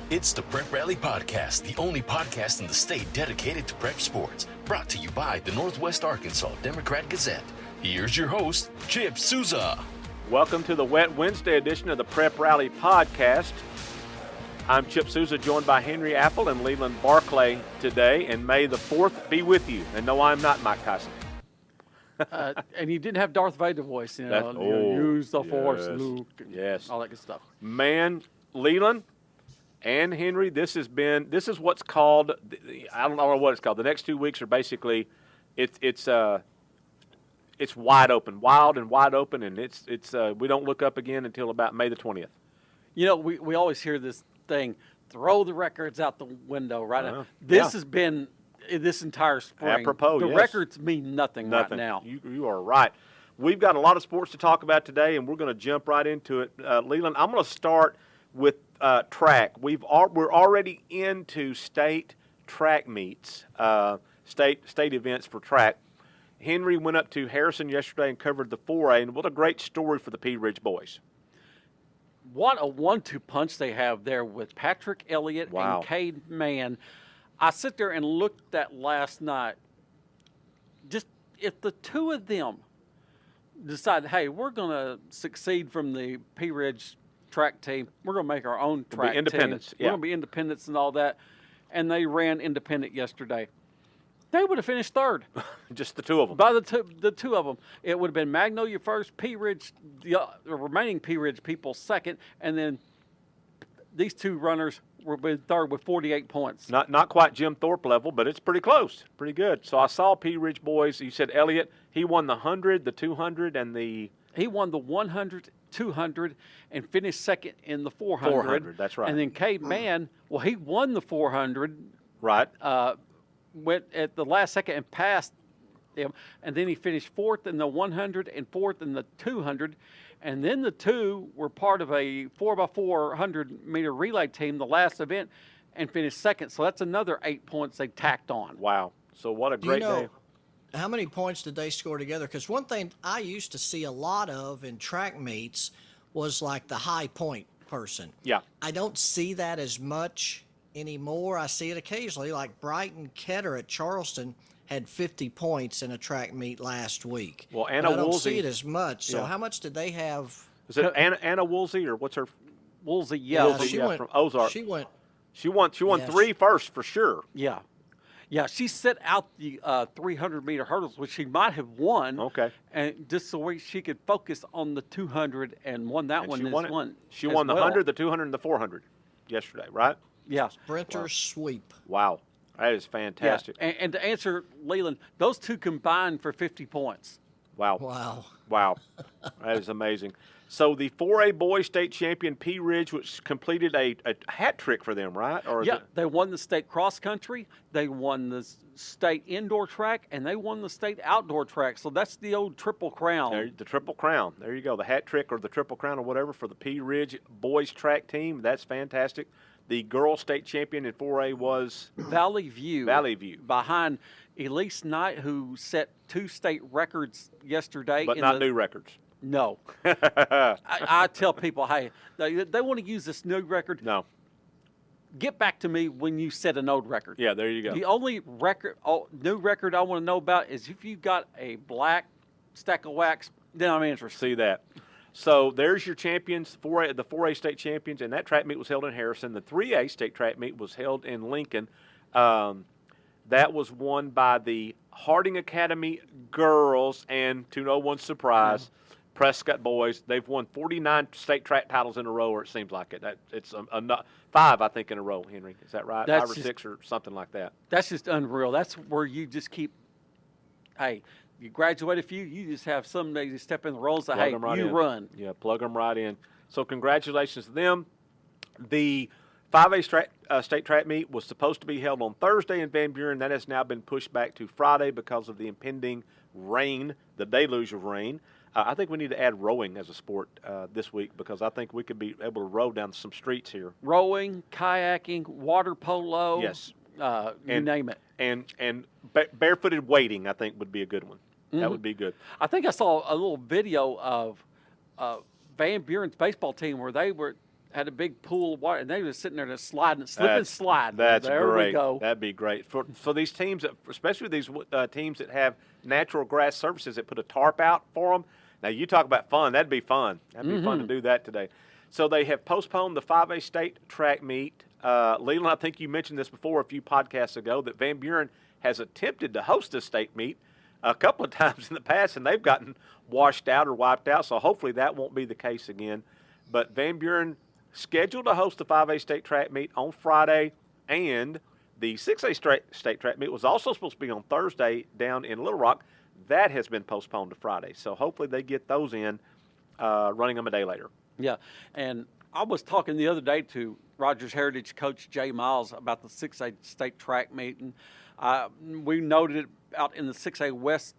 It's the Prep Rally Podcast, the only podcast in the state dedicated to prep sports. Brought to you by the Northwest Arkansas Democrat-Gazette. Here's your host, Chip Souza. Welcome to the Wet Wednesday edition of the Prep Rally Podcast. I'm Chip Souza, joined by Henry Apple and Leland Barclay today, and may the 4th be with you. And no, I'm not Mike Tyson. And you didn't have Darth Vader voice, use the Force, Luke, yes, all that good stuff. Man, Leland and Henry, this is what's called, I don't know what it's called. The next 2 weeks are basically, it's wide open, wild and wide open, and it's we don't look up again until about May the 20th. You know, we always hear this thing, throw the records out the window right now. This has been this entire spring. Apropos, the records mean nothing right now. You are right. We've got a lot of sports to talk about today, and we're going to jump right into it. Leland, I'm going to start with track. We're already into state track meets, state events for track. Henry went up to Harrison yesterday and covered the 4A, and what a great story for the Pea Ridge boys. What a 1-2 punch they have there with Patrick Elliott and Cade Mann. I sit there and looked at last night. Just if the two of them decide, hey, we're going to succeed from the Pea Ridge track team, we're going to make our own track team. Independents. We're going to be independents and all that. And they ran independent yesterday. They would have finished third. Just the two of them. By the two of them. It would have been Magnolia first, Pea Ridge, the remaining Pea Ridge people second, and then these two runners were third with 48 points. Not quite Jim Thorpe level, but it's pretty close. Pretty good. So I saw Pea Ridge boys. You said Elliott. He won the 100, the 200, and the... He won the 100, 200, and finished second in the 400. 400, that's right. And then Cade Mann, well, he won the 400. Right. Went at the last second and passed him. And then he finished fourth in the 100 and fourth in the 200. And then the two were part of a 4x4 100-meter relay team, the last event, and finished second. So that's another 8 points they tacked on. Wow. So what a great day. How many points did they score together? Because one thing I used to see a lot of in track meets was like the high point person. Yeah. I don't see that as much anymore. I see it occasionally, like Brighton Ketter at Charleston had 50 points in a track meet last week. Well, Anna I don't Woolsey, see it as much. So yeah. how much did they have? Is it Anna Woolsey, or what's her? Woolsey, yeah. Woolsey, she went from Ozark. She won Yes. 3 first for sure. Yeah. Yeah, she set out the 300-meter hurdles, which she might have won. Okay. And just so she could focus on the 200 and won that one. She won the 100, the 200, and the 400 yesterday, right? Yeah. Sprinter sweep. Wow. That is fantastic. Yeah. And to answer Leland, those two combined for 50 points. Wow. That is amazing. So the 4A boys state champion Pea Ridge, which completed a hat trick for them, right? They won the state cross country, they won the state indoor track, and they won the state outdoor track. So that's the old Triple Crown. The Triple Crown. There you go. The hat trick or the Triple Crown or whatever for the Pea Ridge boys track team. That's fantastic. The girls state champion in 4A was Valley View. Behind Elise Knight, who set 2 state records yesterday. But not new records. No. I tell people, hey, they want to use this new record. No. Get back to me when you set an old record. Yeah, there you go. The only new record I want to know about is if you've got a black stack of wax, then I'm interested. See that. So there's your champions, the 4A state champions, and that track meet was held in Harrison. The 3A state track meet was held in Lincoln. That was won by the Harding Academy girls, and to no one's surprise, Prescott boys. They've won 49 state track titles in a row, or it seems like it. It's 5, I think, in a row, Henry. Is that right? 5 or 6 or something like that. That's just unreal. That's where you just keep, hey, you graduate a few, you just have some days you step in the roles of, run. Yeah, plug them right in. So congratulations to them. The 5A state track meet was supposed to be held on Thursday in Van Buren. That has now been pushed back to Friday because of the impending rain, the deluge of rain. I think we need to add rowing as a sport this week because I think we could be able to row down some streets here. Rowing, kayaking, water polo. Yes. You name it. And barefooted wading, I think, would be a good one. Mm-hmm. That would be good. I think I saw a little video of Van Buren's baseball team where they had a big pool of water, and they were sitting there just sliding, sliding. That's there great. we go. That'd be great for these teams, especially these teams that have natural grass surfaces that put a tarp out for them. Now you talk about fun. That'd be fun. That'd be fun to do that today. So they have postponed the 5A state track meet. Leland, I think you mentioned this before a few podcasts ago that Van Buren has attempted to host a state meet a couple of times in the past, and they've gotten washed out or wiped out. So hopefully that won't be the case again. But Van Buren scheduled to host the 5A state track meet on Friday, and the 6A state track meet was also supposed to be on Thursday down in Little Rock. That has been postponed to Friday. So hopefully they get those in, running them a day later. Yeah, and I was talking the other day to Rogers Heritage coach Jay Miles about the 6A state track meet, and we noted it out in the 6A West,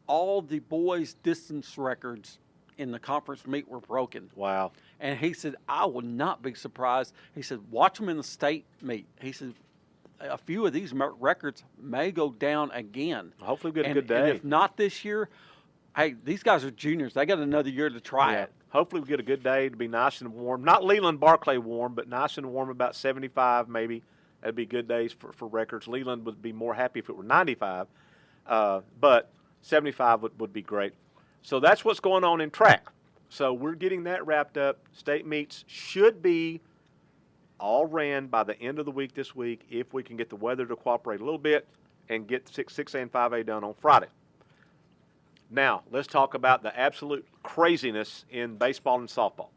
all the boys' distance records in the conference meet were broken. Wow. And he said, I would not be surprised. He said, watch them in the state meet. He said, a few of these records may go down again. Hopefully we get a good day. And if not this year, hey, these guys are juniors. They got another year to try it. Hopefully we get a good day to be nice and warm. Not Leland Barclay warm, but nice and warm, about 75 maybe. That'd be good days for records. Leland would be more happy if it were 95, but 75 would be great. So that's what's going on in track. So we're getting that wrapped up. State meets should be all ran by the end of the week this week if we can get the weather to cooperate a little bit and get 6A and 5A done on Friday. Now, let's talk about the absolute craziness in baseball and softball.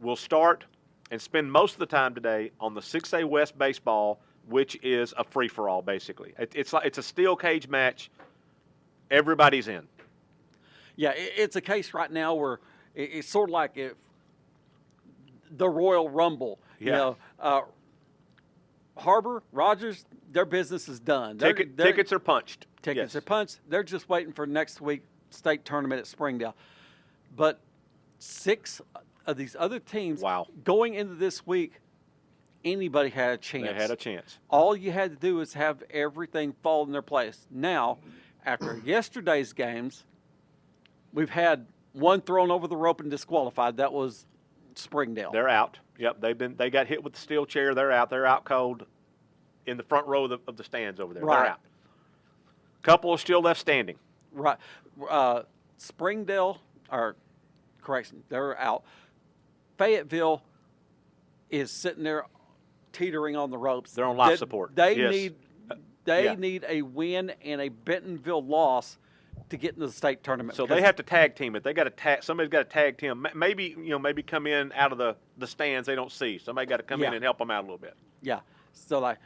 We'll start and spend most of the time today on the 6A West baseball, which is a free-for-all, basically. It's a steel cage match. Everybody's in. Yeah, it's a case right now where it's sort of like if the Royal Rumble. Yeah. You know, Harbor, Rogers, their business is done. Tickets are punched. Tickets Yes. are punched. They're just waiting for next week's state tournament at Springdale. But 6 of these other teams going into this week, anybody had a chance. They had a chance. All you had to do is have everything fall in their place. Now, after yesterday's games, we've had one thrown over the rope and disqualified. That was Springdale. They're out. Yep, they got hit with the steel chair. They're out. They're out cold in the front row of the stands over there. Right. They're out. Couple are still left standing. Right. Springdale, or correction, they're out. Fayetteville is sitting there teetering on the ropes. They're on life support. They Yes. need a win and a Bentonville loss to get into the state tournament. So they have to tag team it. They got to tag. Somebody's got to tag team. Maybe come in out of the stands they don't see. Somebody got to come in and help them out a little bit. Yeah. So like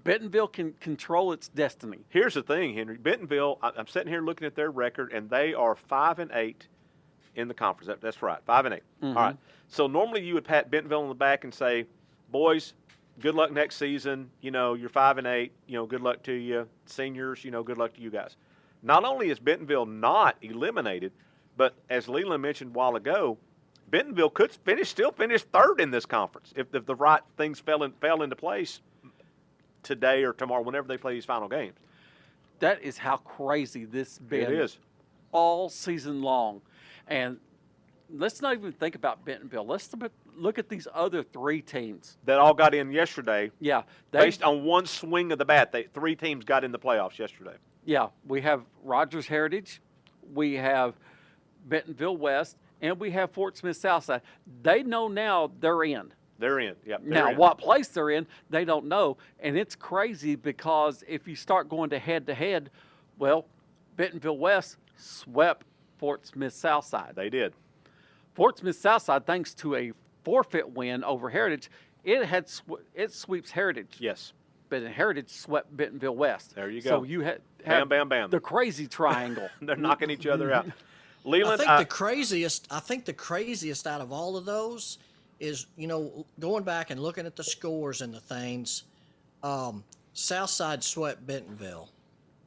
Bentonville can control its destiny. Here's the thing, Henry. Bentonville. I'm sitting here looking at their record, and they are 5-8 in the conference. That's right, 5-8. Mm-hmm. All right. So normally you would pat Bentonville on the back and say, "Boys, good luck next season. You're 5-8. Good luck to you, seniors. Good luck to you guys." Not only is Bentonville not eliminated, but as Leland mentioned a while ago, Bentonville could still finish third in this conference if the right things fell into place today or tomorrow, whenever they play these final games. That is how crazy this been. It is. All season long. And let's not even think about Bentonville. Let's look at these other 3 teams That all got in yesterday. Yeah. Based on one swing of the bat, 3 teams got in the playoffs yesterday. Yeah, we have Rogers Heritage, we have Bentonville West, and we have Fort Smith Southside. They know now they're in. They're in. Yep. Now, what place they're in, they don't know. And it's crazy because if you start going to head, well, Bentonville West swept Fort Smith Southside. They did. Fort Smith Southside, thanks to a forfeit win over Heritage, it sweeps Heritage. Yes. But Heritage swept Bentonville West. There you go. So you have Bam, bam, bam. the crazy triangle. They're knocking each other out. Leland, I think the craziest out of all of those is, going back and looking at the scores and the things, Southside swept Bentonville.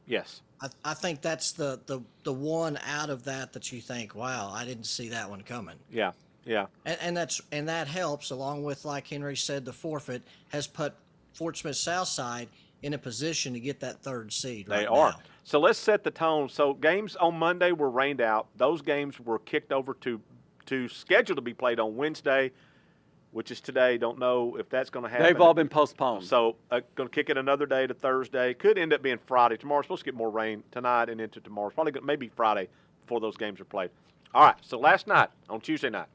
Yes. I think that's the one out of that you think, wow, I didn't see that one coming. Yeah. Yeah. And that helps, along with, like Henry said, the forfeit has put Fort Smith Southside in a position to get that third seed. They right are. now. So let's set the tone. So games on Monday were rained out. Those games were kicked over to schedule to be played on Wednesday, which is today. Don't know if that's going to happen. They've all been postponed. So going to kick it another day to Thursday. Could end up being Friday. Tomorrow's supposed to get more rain tonight and into tomorrow. It's probably maybe Friday before those games are played. All right, so last night, on Tuesday night,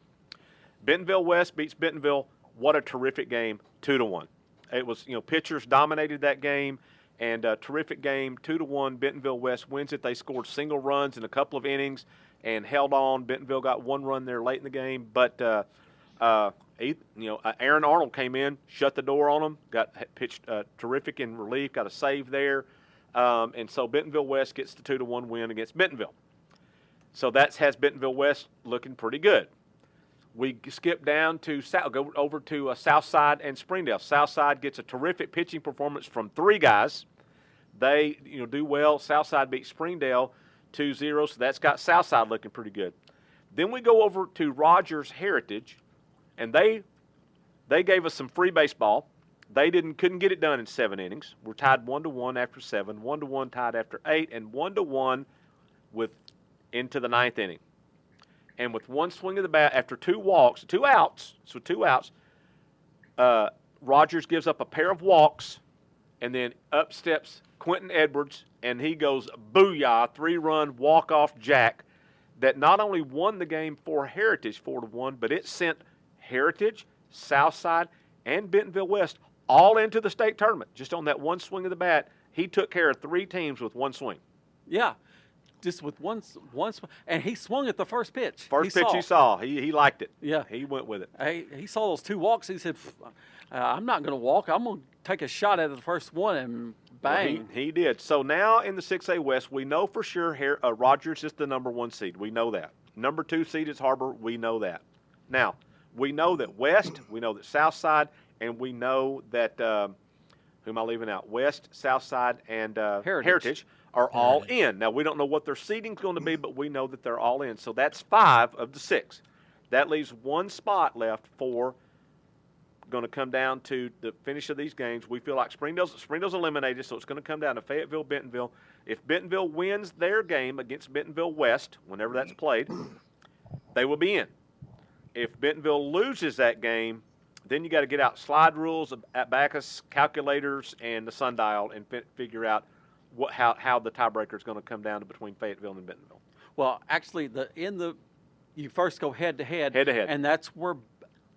Bentonville West beats Bentonville. What a terrific game, 2-1. It was, pitchers dominated that game, and a terrific game, 2-1. Bentonville West wins it. They scored single runs in a couple of innings and held on. Bentonville got one run there late in the game, but Aaron Arnold came in, shut the door on them, got pitched terrific in relief, got a save there, and so Bentonville West gets the 2-1 win against Bentonville. So that has Bentonville West looking pretty good. We skip down to go over to Southside and Springdale. Southside gets a terrific pitching performance from three guys. They do well. Southside beats Springdale 2-0, so that's got Southside looking pretty good. Then we go over to Rogers Heritage, and they gave us some free baseball. They couldn't get it done in 7 innings. We're tied 1-1 after 7, 1-1 tied after 8, and 1-1 into the 9th inning. And with one swing of the bat, after 2 outs, Rogers gives up a pair of walks, and then up steps Quentin Edwards, and he goes booyah, 3-run walk-off jack that not only won the game for Heritage 4-1, but it sent Heritage, Southside, and Bentonville West all into the state tournament. Just on that one swing of the bat, he took care of 3 teams with one swing. Yeah. Just with one, and he swung at the first pitch. He saw. He liked it. Yeah. He went with it. He saw those 2 walks. He said, I'm not going to walk. I'm going to take a shot at the first one, and bang. Well, he did. So now in the 6A West, we know for sure Rogers is the number 1 seed. We know that. Number 2 seed is Harbor. We know that. Now, we know that West, we know that Southside, and we know that, who am I leaving out? West, Southside, and Heritage are all in. Now, we don't know what their seeding's going to be, but we know that they're all in. So that's 5 of the 6. That leaves 1 spot left for going to come down to the finish of these games. We feel like Springdale's eliminated, so it's going to come down to Fayetteville, Bentonville. If Bentonville wins their game against Bentonville West, whenever that's played, they will be in. If Bentonville loses that game, then you got to get out slide rules, abacus, calculators, and the sundial and figure out how the tiebreaker is going to come down to between Fayetteville and Bentonville. Well, actually, you first go head-to-head. Head-to-head. And that's where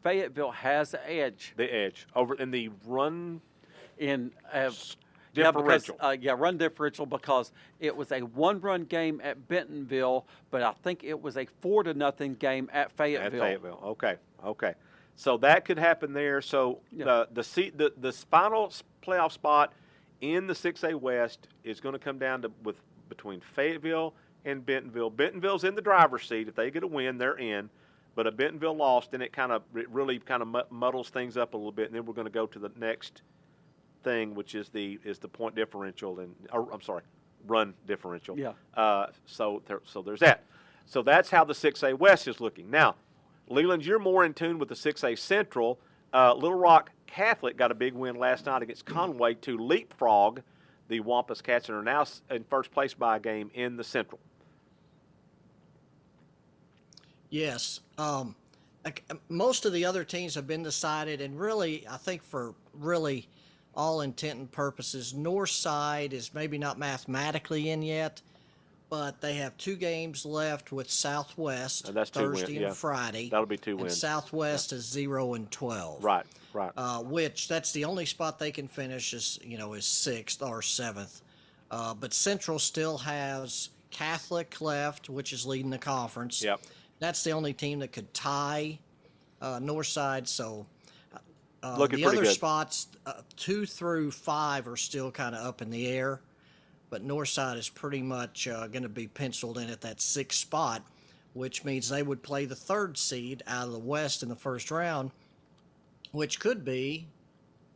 Fayetteville has the edge. The edge over in the run differential. Yeah, Run differential, because it was a 1-run game at Bentonville, but I think it was a 4-0 game at Fayetteville. Okay. So that could happen there. So the final playoff spot in the 6A West is going to come down to between Fayetteville and Bentonville. Bentonville's in the driver's seat. If they get a win, they're in. But a Bentonville loss, then it really muddles things up a little bit. And then we're going to go to the next thing, which is the point differential run differential. Yeah. So there's that. So that's how the 6A West is looking. Now, Leland, you're more in tune with the 6A Central. Little Rock Catholic got a big win last night against Conway to leapfrog the Wampus Cats, and are now in first place by a game in the Central. Yes. Most of the other teams have been decided, and really, I think for really all intent and purposes, Northside is maybe not mathematically in yet, but they have 2 games left with Southwest, that's Thursday and Friday. That'll be 2 and wins. Southwest is 0-12. Right. Which that's the only spot they can finish is 6th or 7th. But Central still has Catholic left, which is leading the conference. Yep. That's the only team that could tie Northside. So Looking the pretty other good. spots, 2 through 5, are still kind of up in the air. But Northside is pretty much going to be penciled in at that 6th spot, which means they would play the 3rd seed out of the West in the first round, which could be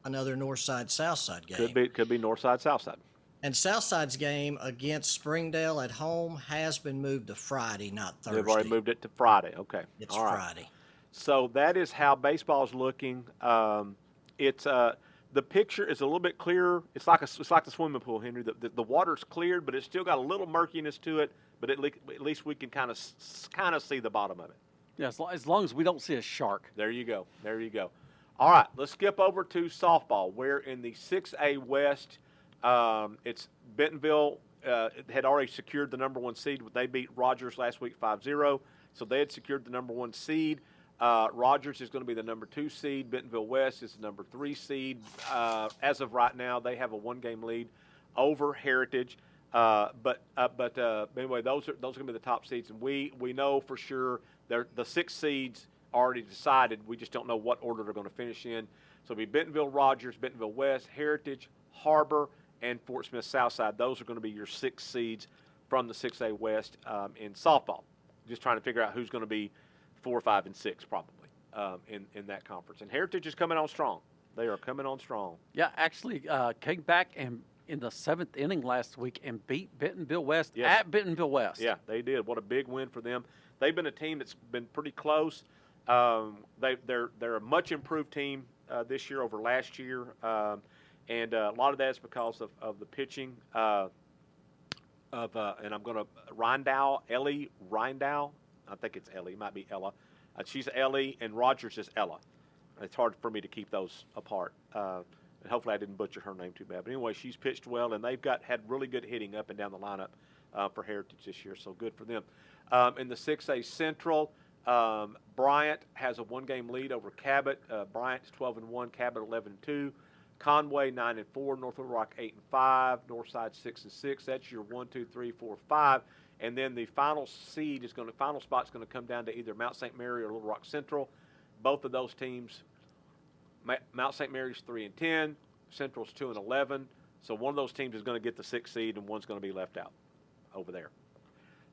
another Northside-Southside game. Could be Northside-Southside. And Southside's game against Springdale at home has been moved to Friday, not Thursday. They've already moved it to Friday. Okay. It's All right. Friday. So that is how baseball is looking. It's the picture is a little bit clearer. It's like the swimming pool, Henry. The water's cleared, but it's still got a little murkiness to it. But at least we can kind of see the bottom of it. Yeah, as long as we don't see a shark. There you go. There you go. All right, let's skip over to softball. Where in the 6A West, it's Bentonville had already secured the number 1 seed. They beat Rogers last week 5-0, so they had secured the number 1 seed. Rogers is going to be the number 2 seed. Bentonville West is the number 3 seed. As of right now, they have a 1-game lead over Heritage. But anyway, those are going to be the top seeds, and we know for sure the 6 seeds already decided. We just don't know what order they're going to finish in. So it'll be Bentonville Rogers, Bentonville West, Heritage, Harbor, and Fort Smith Southside. Those are going to be your 6 seeds from the 6A West in softball. Just trying to figure out who's going to be 4, 5, and 6 probably in that conference. And Heritage is coming on strong. They are coming on strong. Yeah, actually came back and in the 7th inning last week and beat Bentonville West at Bentonville West. Yeah, they did. What a big win for them. They've been a team that's been pretty close. They're a much improved team this year over last year, and a lot of that is because of the pitching and I'm going to Ellie Rindau. I think it's Ellie. It might be Ella. She's Ellie, and Rogers is Ella. It's hard for me to keep those apart. And hopefully I didn't butcher her name too bad. But anyway, she's pitched well, and they've had really good hitting up and down the lineup for Heritage this year, so good for them. In the 6A Central, Bryant has a 1-game lead over Cabot. Bryant is 12-1, Cabot 11-2. Conway 9-4, North Little Rock 8-5, Northside 6-6. That's your 1, 2, 3, 4, 5. And then the final spot's going to come down to either Mount St. Mary or Little Rock Central. Both of those teams, Mount St. Mary's 3-10, Central's 2-11. So one of those teams is going to get the 6th seed, and one's going to be left out over there.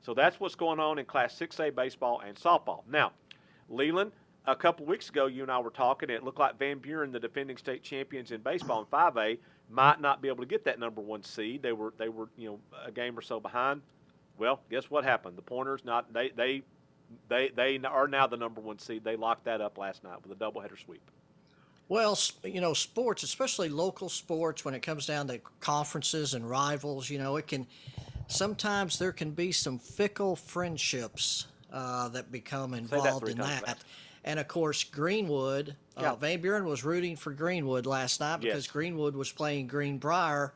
So that's what's going on in Class 6A baseball and softball. Now, Leland, a couple weeks ago, you and I were talking, and it looked like Van Buren, the defending state champions in baseball in 5A, might not be able to get that number 1 seed. They were a game or so behind. Well, guess what happened? The Pointers they are now the number 1 seed. They locked that up last night with a doubleheader sweep. Well, sports, especially local sports, when it comes down to conferences and rivals, sometimes there can be some fickle friendships that become involved in that. Fast. And of course, Greenwood, Van Buren was rooting for Greenwood last night because Greenwood was playing Greenbrier.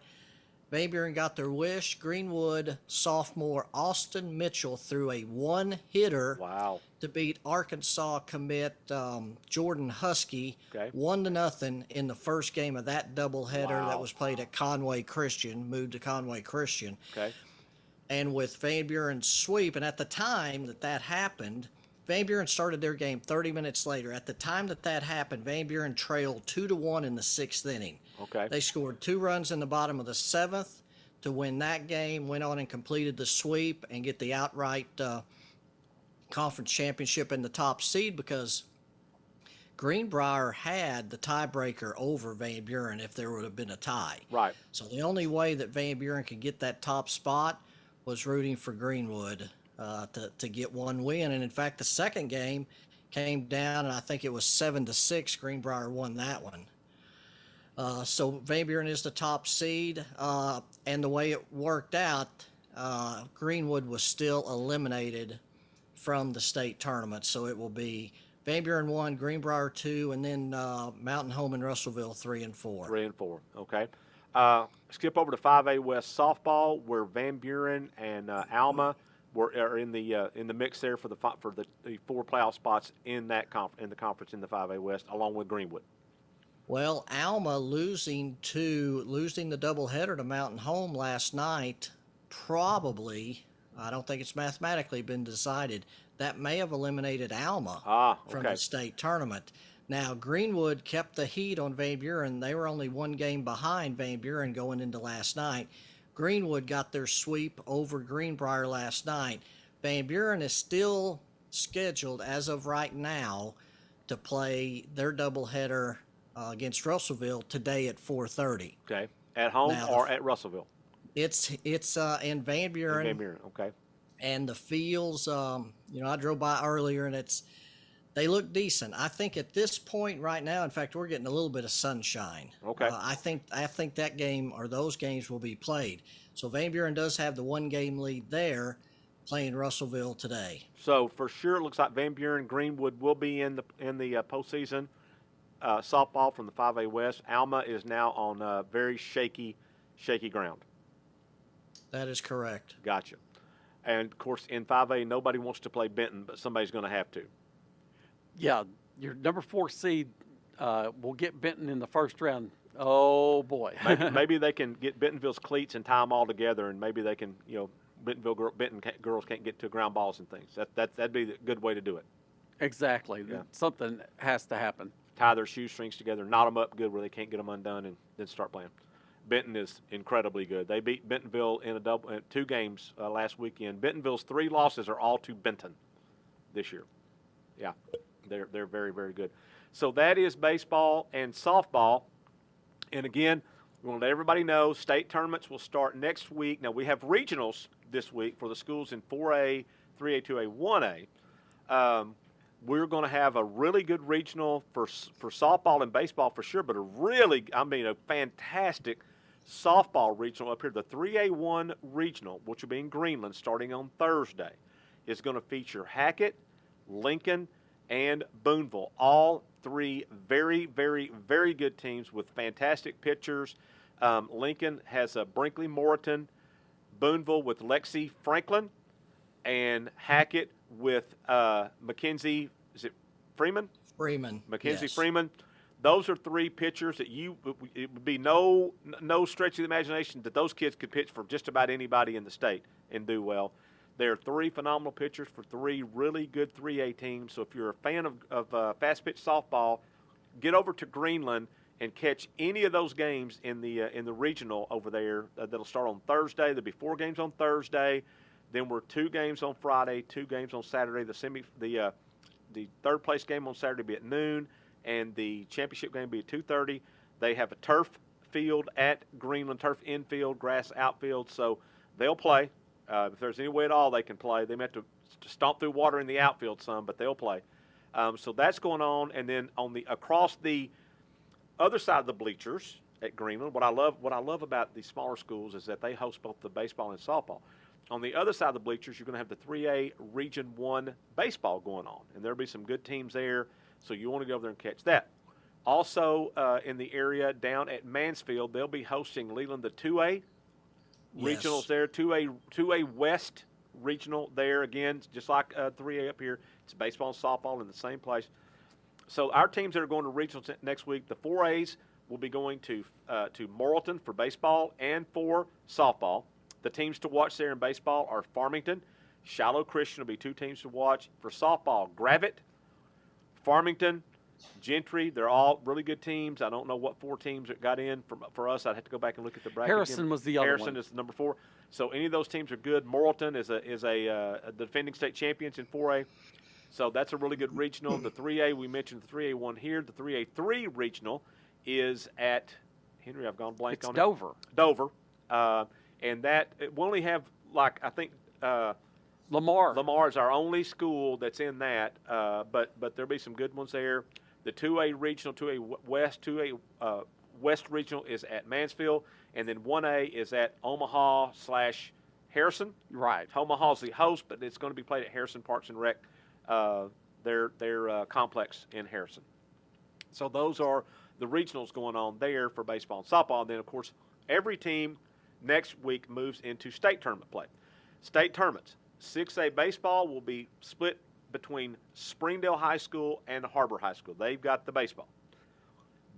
Van Buren got their wish. Greenwood sophomore Austin Mitchell threw a 1-hitter to beat Arkansas commit Jordan Husky 1-0 in the first game of that doubleheader that was played at Conway Christian, moved to Conway Christian. Okay. And with Van Buren's sweep, and at the time that happened, Van Buren started their game 30 minutes later. At the time that happened, Van Buren trailed 2-1 in the 6th inning. Okay. They scored 2 runs in the bottom of the 7th to win that game, went on and completed the sweep and get the outright conference championship in the top seed because Greenbrier had the tiebreaker over Van Buren if there would have been a tie. Right. So the only way that Van Buren could get that top spot was rooting for Greenwood to get 1 win. And in fact, the second game came down, and I think it was 7-6. Greenbrier won that one. So Van Buren is the top seed, and the way it worked out, Greenwood was still eliminated from the state tournament. So it will be Van Buren 1, Greenbrier 2, and then Mountain Home and Russellville 3 and 4. 3 and 4. Okay. Skip over to 5A West softball, where Van Buren and Alma are in the mix there for the 4 playoff spots in the conference in the 5A West, along with Greenwood. Well, Alma losing the doubleheader to Mountain Home last night, probably, I don't think it's mathematically been decided, that may have eliminated Alma from the state tournament. Now, Greenwood kept the heat on Van Buren. They were only 1 game behind Van Buren going into last night. Greenwood got their sweep over Greenbrier last night. Van Buren is still scheduled, as of right now, to play their doubleheader against Russellville today at 4:30. Okay. At home or at Russellville? It's in Van Buren. Van Buren, okay. And the fields, I drove by earlier, and They look decent. I think at this point right now, in fact, we're getting a little bit of sunshine. Okay. I think that game or those games will be played. So Van Buren does have the 1-game lead there, playing Russellville today. So for sure, it looks like Van Buren Greenwood will be in the postseason. Softball from the 5A West. Alma is now on very shaky ground. That is correct. Gotcha. And of course, in 5A, nobody wants to play Benton, but somebody's going to have to. Yeah, your number 4 seed will get Benton in the first round. Oh boy. maybe they can get Bentonville's cleats and tie them all together, and maybe they can, Benton girls can't get to ground balls and things. That'd be a good way to do it. Exactly. Yeah. Something has to happen. Tie their shoestrings together, knot them up good where they can't get them undone, and then start playing. Benton is incredibly good. They beat Bentonville in 2 games last weekend. Bentonville's 3 losses are all to Benton this year. Yeah, they're very, very good. So that is baseball and softball. And again, we want to let everybody know state tournaments will start next week. Now, we have regionals this week for the schools in 4A, 3A, 2A, 1A. We're going to have a really good regional for softball and baseball for sure, but a fantastic softball regional up here. The 3A1 regional, which will be in Greenland starting on Thursday, is going to feature Hackett, Lincoln, and Boonville. All 3 very, very, very good teams with fantastic pitchers. Lincoln has Brinkley Moreton, Boonville with Lexi Franklin, and Hackett with Mackenzie, is it Freeman? Mackenzie yes. Freeman. Those are 3 pitchers that it would be no stretch of the imagination that those kids could pitch for just about anybody in the state and do well. There are 3 phenomenal pitchers for 3 really good 3A teams. So if you're a fan of fast pitch softball, get over to Greenland and catch any of those games in the regional over there. That'll start on Thursday. There'll be 4 games on Thursday. Then we're 2 games on Friday, 2 games on Saturday. The third place game on Saturday will be at noon, and the championship game will be at 2:30. They have a turf field at Greenland, turf infield, grass outfield, so they'll play. If there's any way at all they can play. They may have to stomp through water in the outfield some, but they'll play. So that's going on, and then across the other side of the bleachers at Greenland, what I love about these smaller schools is that they host both the baseball and softball. On the other side of the bleachers, you're going to have the 3A Region 1 baseball going on, and there'll be some good teams there, so you want to go over there and catch that. Also, in the area down at Mansfield, they'll be hosting Leland, the 2A regionals there, 2A West regional there, again, just like 3A up here. It's baseball and softball in the same place. So our teams that are going to regionals next week, the 4As will be going to Morrilton for baseball and for softball. The teams to watch there in baseball are Farmington. Shiloh Christian will be 2 teams to watch. For softball, Gravett, Farmington, Gentry. They're all really good teams. I don't know what 4 teams that got in for us. I'd have to go back and look at the bracket. Harrison was the other one. Harrison is the number 4. So any of those teams are good. Morrilton is a defending state champions in 4A. So that's a really good regional. The 3A, we mentioned the 3A one here. The 3A3 regional is at, Henry, I've gone blank on Dover. it. Dover. And that, we only have, Lamar. Lamar is our only school that's in that, but there'll be some good ones there. The 2A regional, 2A West, 2A West regional is at Mansfield, and then 1A is at Omaha/Harrison. Right. Omaha's the host, but it's going to be played at Harrison Parks and Rec, their complex in Harrison. So those are the regionals going on there for baseball and softball. And then, of course, every team next week moves into state tournament play. State tournaments. 6A baseball will be split between Springdale High School and Harbor High School. They've got the baseball.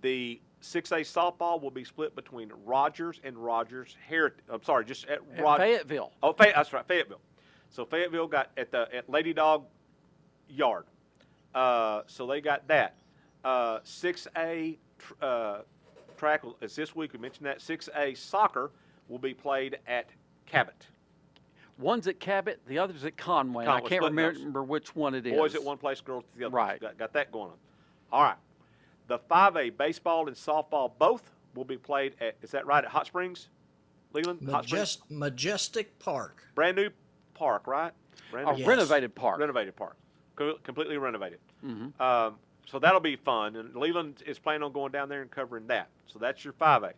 The 6A softball will be split between Rogers and Rogers Heritage. I'm sorry, just at Fayetteville. Oh, that's right, Fayetteville. So Fayetteville got at Lady Dog Yard. So they got that. 6A track is this week. We mentioned that. 6A soccer will be played at Cabot. One's at Cabot, the other's at Conway. I can't remember which one it is. Boys at one place, girls at the other. Right. Got that going on. All right. The 5A baseball and softball both will be played at, is that right, at Hot Springs, Leland? Majestic Park. Brand new park, right? Renovated park. Renovated park. completely renovated. Mm-hmm. So that'll be fun. And Leland is planning on going down there and covering that. So that's your 5A.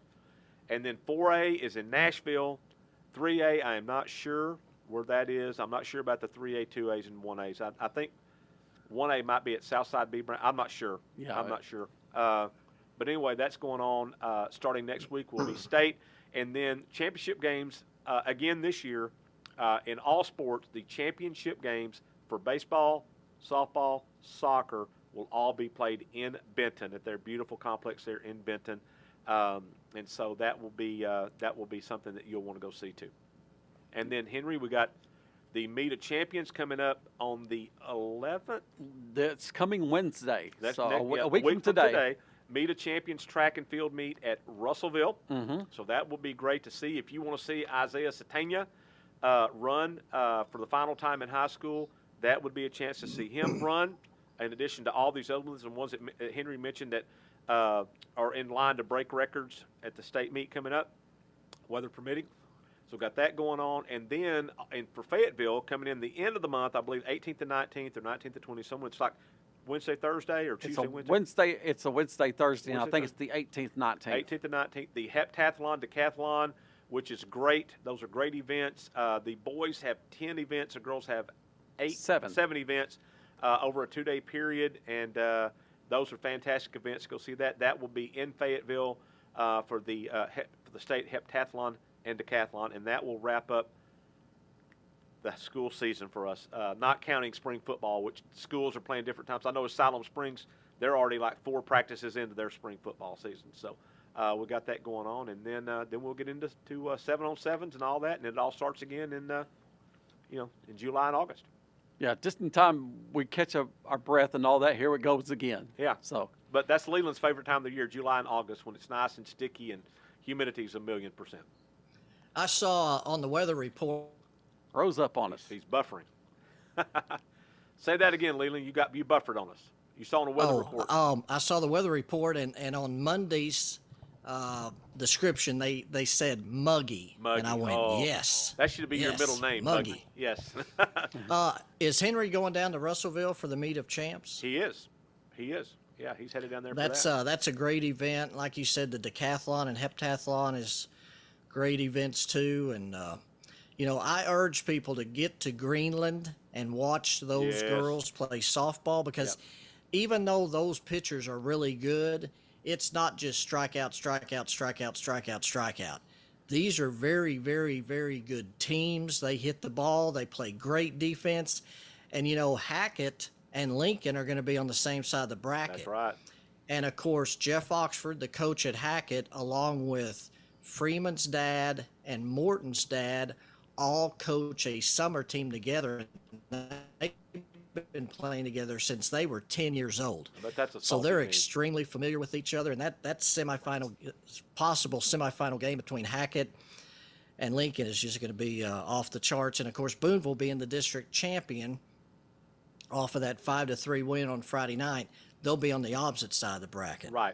And then 4A is in Nashville. 3A, I am not sure where that is. I'm not sure about the 3A, 2As, and 1As. I think 1A might be at Southside B Brand. I'm not sure. Yeah, I'm not sure. But anyway, that's going on. Starting next week will be state. And then championship games, again this year, in all sports, the championship games for baseball, softball, soccer will all be played in Benton at their beautiful complex there in Benton. And so that will be something that you'll want to go see too. And then Henry, we got the Meet of Champions coming up on the 11th. That's coming Wednesday. That's so a week from today. Meet of Champions track and field meet at Russellville. Mm-hmm. So that will be great to see. If you want to see Isaiah Satania run for the final time in high school, that would be a chance to see him run, in addition to all these other ones and ones that Henry mentioned that are in line to break records at the state meet coming up, weather permitting. So got that going on. And then for Fayetteville, coming in the end of the month, I believe 18th and 19th or 19th to 20th, somewhere it's like Wednesday, Thursday, or Tuesday, Wednesday? It's a Wednesday, Thursday, and I think it's the 18th, 19th. 18th and 19th, the heptathlon, decathlon, which is great. Those are great events. The boys have 10 events. The girls have seven events over a 2-day period, and those are fantastic events. Go see that. That will be in Fayetteville for the state heptathlon and decathlon, and that will wrap up the school season for us, not counting spring football, which schools are playing different times. I know at Siloam Springs, they're already like 4 practices into their spring football season. So we got that going on, and then we'll get into 7-on-7s and all that, and it all starts again in July and August. Yeah, just in time we catch our breath and all that. Here it goes again. Yeah. So, but that's Leland's favorite time of the year, July and August, when it's nice and sticky and humidity's 1,000,000%. I saw on the weather report. Rose up on us. He's buffering. Say that again, Leland. You buffered on us. You saw on the weather report. I saw the weather report, and on Monday's description they said muggy, and I went, yes. That should be your middle name, Muggy. Yes. Is Henry going down to Russellville for the Meet of Champs? He is. Yeah, he's headed down there for that. That's a great event. Like you said, the decathlon and heptathlon is great events too, and I urge people to get to Greenland and watch those girls play softball, because even though those pitchers are really good, it's not just strikeout, strikeout, strikeout, strikeout, strikeout. These are very, very, very good teams. They hit the ball. They play great defense. And, Hackett and Lincoln are going to be on the same side of the bracket. That's right. And, of course, Jeff Oxford, the coach at Hackett, along with Freeman's dad and Morton's dad, all coach a summer team together. They've been playing together since they were 10 years old. But that's so they're extremely familiar with each other, and that possible semifinal game between Hackett and Lincoln is just going to be off the charts. And of course, Boonville being the district champion off of that 5-3 win on Friday night, they'll be on the opposite side of the bracket. Right.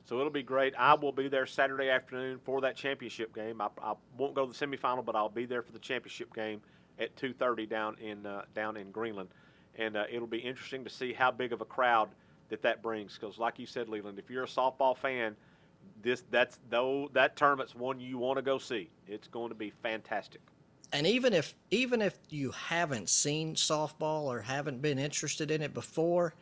So it'll be great. I will be there Saturday afternoon for that championship game. I won't go to the semifinal, but I'll be there for the championship game at 2:30 down in Greenland, and it'll be interesting to see how big of a crowd that brings. Because, like you said, Leland, if you're a softball fan, that tournament's one you want to go see. It's going to be fantastic. And even if you haven't seen softball or haven't been interested in it before,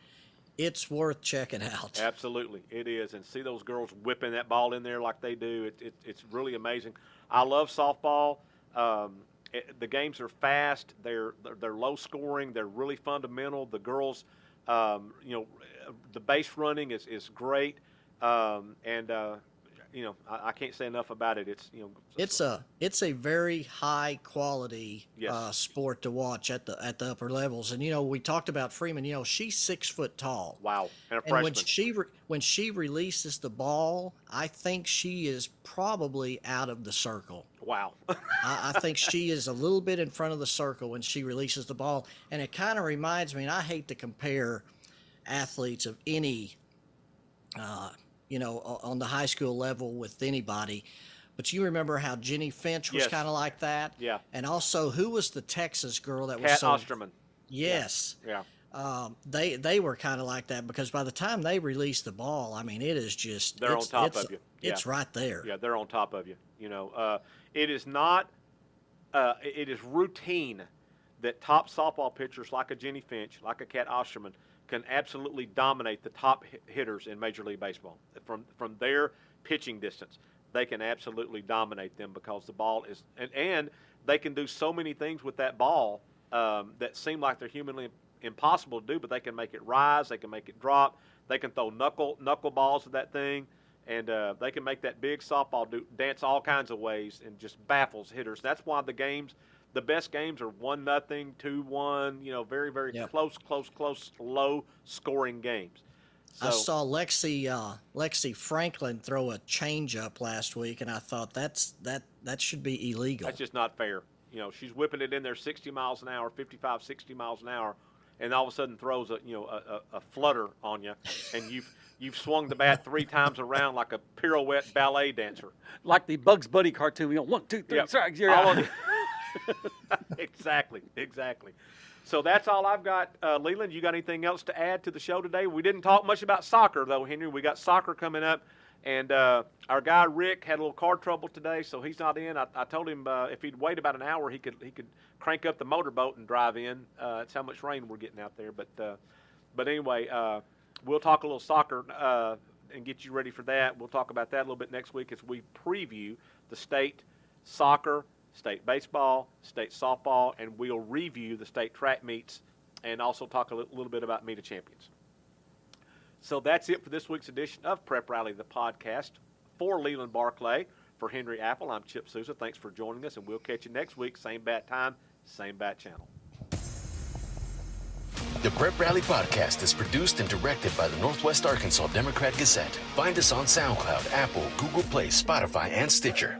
it's worth checking out. Absolutely, it is. And see those girls whipping that ball in there like they do. It's really amazing. I love softball. The games are fast. They're low scoring. They're really fundamental. The girls, the base running is great. I can't say enough about it. It's a very high quality sport to watch at the upper levels. And we talked about Freeman. She's 6 foot tall. Wow, and a freshman. And when she releases the ball, I think she is probably out of the circle. Wow. I think she is a little bit in front of the circle when she releases the ball, and it kind of reminds me. And I hate to compare athletes of any. On the high school level with anybody. But you remember how Jenny Finch was kind of like that? Yeah. And also, who was the Texas girl that was Kat Osterman. Yes. Yeah. They were kind of like that because by the time they release the ball, I mean, it is just They're on top of you. It's right there. Yeah, they're on top of you. It is not. It is routine that top softball pitchers like a Jenny Finch, like a Kat Osterman, can absolutely dominate the top hitters in Major League Baseball. From their pitching distance, they can absolutely dominate them because the ball is and they can do so many things with that ball that seem like they're humanly impossible to do, but they can make it rise, they can make it drop, they can throw knuckle balls at that thing, and they can make that big softball dance all kinds of ways and just baffles hitters. That's why the best games are 1-0, 2-1, very, very close, low scoring games. So, I saw Lexi Franklin throw a changeup last week, and I thought that should be illegal. That's just not fair. She's whipping it in there 60 miles an hour, 55, 60 miles an hour, and all of a sudden throws a flutter on you, and you've swung the bat 3 times around like a pirouette ballet dancer, like the Bugs Bunny cartoon. 1, 2, 3 strikes, you're out. Exactly. So that's all I've got. Leland, you got anything else to add to the show today? We didn't talk much about soccer though, Henry. We got soccer coming up. And our guy Rick had a little car trouble today, so he's not in. I told him if he'd wait about an hour, he could crank up the motorboat and drive in. That's how much rain we're getting out there. But anyway, we'll talk a little soccer and get you ready for that. We'll talk about that a little bit next week as we preview the state soccer, state baseball, state softball, and we'll review the state track meets and also talk a little bit about Meet of Champions. So that's it for this week's edition of Prep Rally, the podcast. For Leland Barclay, for Henry Apple, I'm Chip Souza. Thanks for joining us, and we'll catch you next week. Same bat time, same bat channel. The Prep Rally podcast is produced and directed by the Northwest Arkansas Democrat-Gazette. Find us on SoundCloud, Apple, Google Play, Spotify, and Stitcher.